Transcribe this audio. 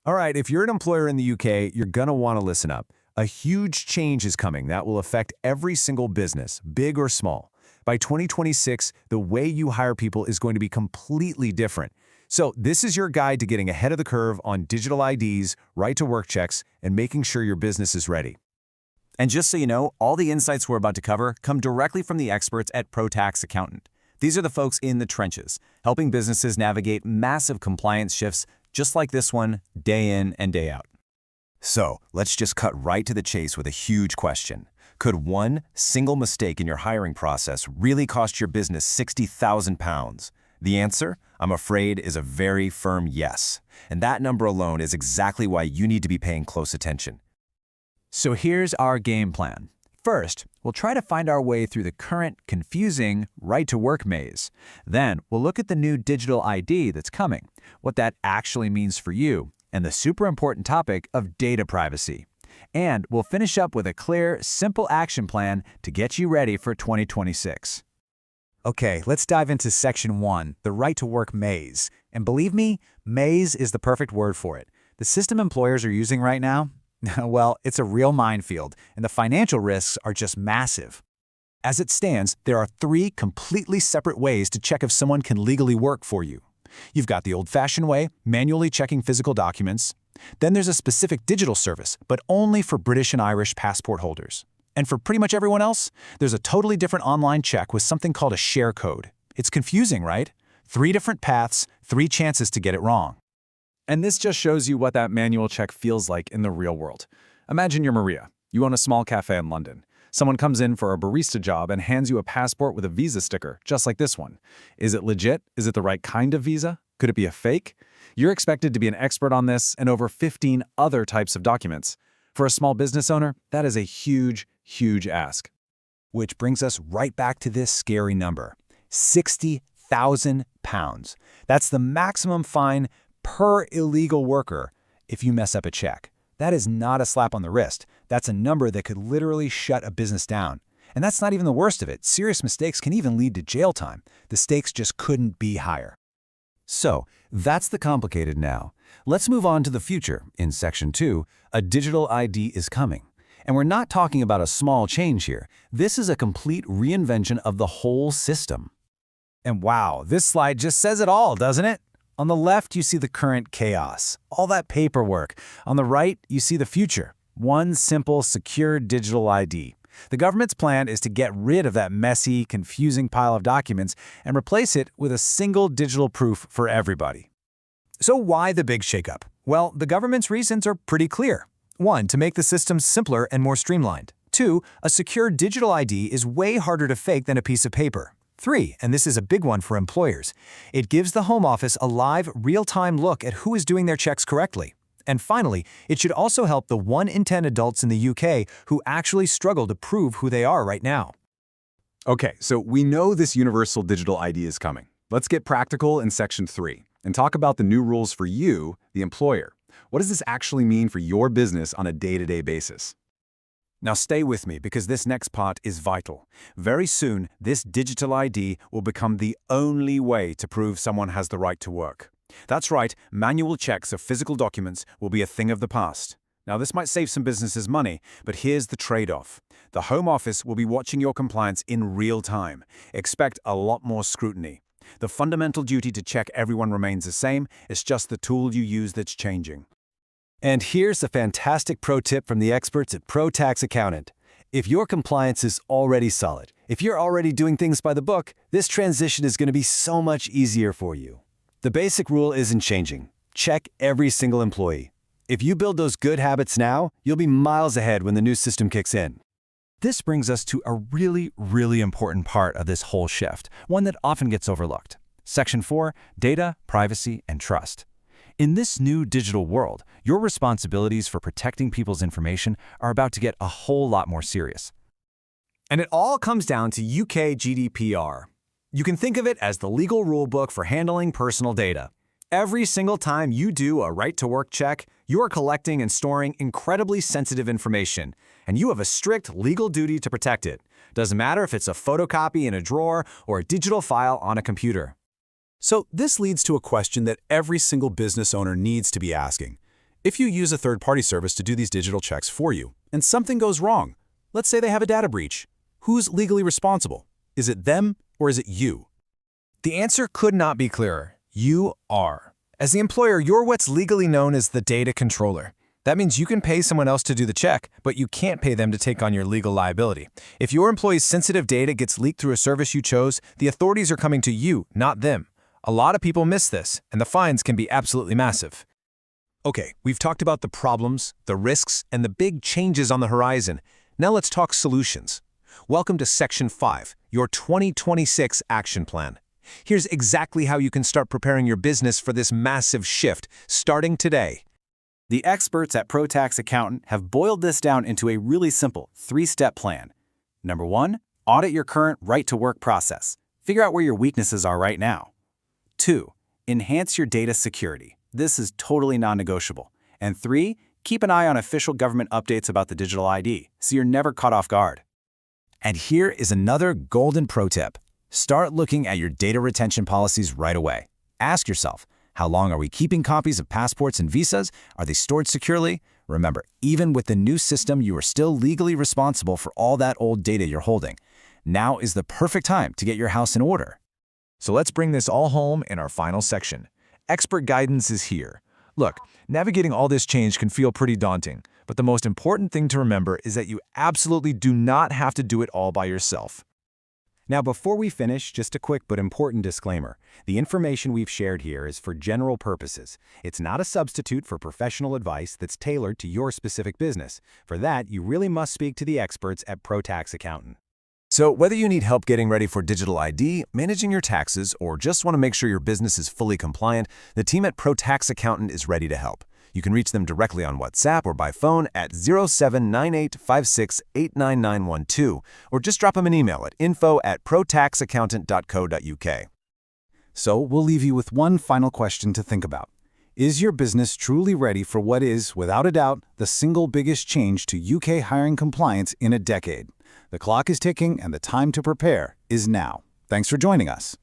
All right, if you're an employer in the UK, you're going to want to listen up. A huge change is coming that will affect every single business, big or small. By 2026, the way you hire people is going to be completely different. So this is your guide to getting ahead of the curve on digital IDs, right-to-work checks, and making sure your business is ready. And just so you know, all the insights we're about to cover come directly from the experts at ProTax Accountant. These are the folks in the trenches, helping businesses navigate massive compliance shifts just like this one, day in and day out. So let's just cut right to the chase with a huge question. Could one single mistake in your hiring process really cost your business £60,000? The answer, I'm afraid, is a very firm yes. And that number alone is exactly why you need to be paying close attention. So here's our game plan. First, we'll try to find our way through the current, confusing right-to-work maze. Then, we'll look at the new digital ID that's coming, what that actually means for you, and the super important topic of data privacy. And we'll finish up with a clear, simple action plan to get you ready for 2026. Okay, let's dive into Section 1, the right-to-work maze. And believe me, maze is the perfect word for it. The system employers are using right now, well, it's a real minefield, and the financial risks are just massive. As it stands, there are 3 completely separate ways to check if someone can legally work for you. You've got the old-fashioned way, manually checking physical documents. Then there's a specific digital service, but only for British and Irish passport holders. And for pretty much everyone else, there's a totally different online check with something called a share code. It's confusing, right? 3 different paths, 3 chances to get it wrong. And this just shows you what that manual check feels like in the real world. Imagine you're Maria. You own a small cafe in London. Someone comes in for a barista job and hands you a passport with a visa sticker, just like this one. Is it legit? Is it the right kind of visa? Could it be a fake? You're expected to be an expert on this and over 15 other types of documents. For a small business owner, that is a huge, huge ask. Which brings us right back to this scary number, £60,000. That's the maximum fine per illegal worker if you mess up a check. That is not a slap on the wrist. That's a number that could literally shut a business down. And that's not even the worst of it. Serious mistakes can even lead to jail time. The stakes just couldn't be higher. So, that's the complicated now. Let's move on to the future. In Section 2, a digital ID is coming. And we're not talking about a small change here. This is a complete reinvention of the whole system. And wow, this slide just says it all, doesn't it? On the left, you see the current chaos, all that paperwork. On the right, you see the future, one simple, secure digital ID. The government's plan is to get rid of that messy, confusing pile of documents and replace it with a single digital proof for everybody. So why the big shakeup? Well, the government's reasons are pretty clear. 1, to make the system simpler and more streamlined. 2, a secure digital ID is way harder to fake than a piece of paper. 3, and this is a big one for employers, it gives the Home Office a live, real-time look at who is doing their checks correctly. And finally, it should also help the 1 in 10 adults in the UK who actually struggle to prove who they are right now. Okay, so we know this universal digital ID is coming. Let's get practical in Section 3 and talk about the new rules for you, the employer. What does this actually mean for your business on a day-to-day basis? Now stay with me because this next part is vital. Very soon, this digital ID will become the only way to prove someone has the right to work. That's right, manual checks of physical documents will be a thing of the past. Now this might save some businesses money, but here's the trade-off. The Home Office will be watching your compliance in real time. Expect a lot more scrutiny. The fundamental duty to check everyone remains the same, it's just the tool you use that's changing. And here's a fantastic pro tip from the experts at ProTax Accountant. If your compliance is already solid, if you're already doing things by the book, this transition is going to be so much easier for you. The basic rule isn't changing. Check every single employee. If you build those good habits now, you'll be miles ahead when the new system kicks in. This brings us to a really, really important part of this whole shift, one that often gets overlooked. Section 4, Data, Privacy, and Trust. In this new digital world, your responsibilities for protecting people's information are about to get a whole lot more serious. And it all comes down to UK GDPR. You can think of it as the legal rulebook for handling personal data. Every single time you do a right-to-work check, you are collecting and storing incredibly sensitive information, and you have a strict legal duty to protect it. Doesn't matter if it's a photocopy in a drawer or a digital file on a computer. So this leads to a question that every single business owner needs to be asking. If you use a third-party service to do these digital checks for you, and something goes wrong, let's say they have a data breach, who's legally responsible? Is it them or is it you? The answer could not be clearer. You are. As the employer, you're what's legally known as the data controller. That means you can pay someone else to do the check, but you can't pay them to take on your legal liability. If your employee's sensitive data gets leaked through a service you chose, the authorities are coming to you, not them. A lot of people miss this, and the fines can be absolutely massive. Okay, we've talked about the problems, the risks, and the big changes on the horizon. Now let's talk solutions. Welcome to Section 5, your 2026 Action Plan. Here's exactly how you can start preparing your business for this massive shift, starting today. The experts at ProTax Accountant have boiled this down into a really simple 3-step plan. Number 1, audit your current right-to-work process. Figure out where your weaknesses are right now. 2, enhance your data security. This is totally non-negotiable. And 3, keep an eye on official government updates about the digital ID, so you're never caught off guard. And here is another golden pro tip. Start looking at your data retention policies right away. Ask yourself, how long are we keeping copies of passports and visas? Are they stored securely? Remember, even with the new system, you are still legally responsible for all that old data you're holding. Now is the perfect time to get your house in order. So let's bring this all home in our final section. Expert guidance is here. Look, navigating all this change can feel pretty daunting, but the most important thing to remember is that you absolutely do not have to do it all by yourself. Now, before we finish, just a quick but important disclaimer. The information we've shared here is for general purposes. It's not a substitute for professional advice that's tailored to your specific business. For that, you really must speak to the experts at ProTax Accountant. So whether you need help getting ready for digital ID, managing your taxes, or just want to make sure your business is fully compliant, the team at ProTax Accountant is ready to help. You can reach them directly on WhatsApp or by phone at 079856899912, or just drop them an email at info@protaxaccountant.co.uk. So we'll leave you with one final question to think about. Is your business truly ready for what is, without a doubt, the single biggest change to UK hiring compliance in a decade? The clock is ticking and the time to prepare is now. Thanks for joining us.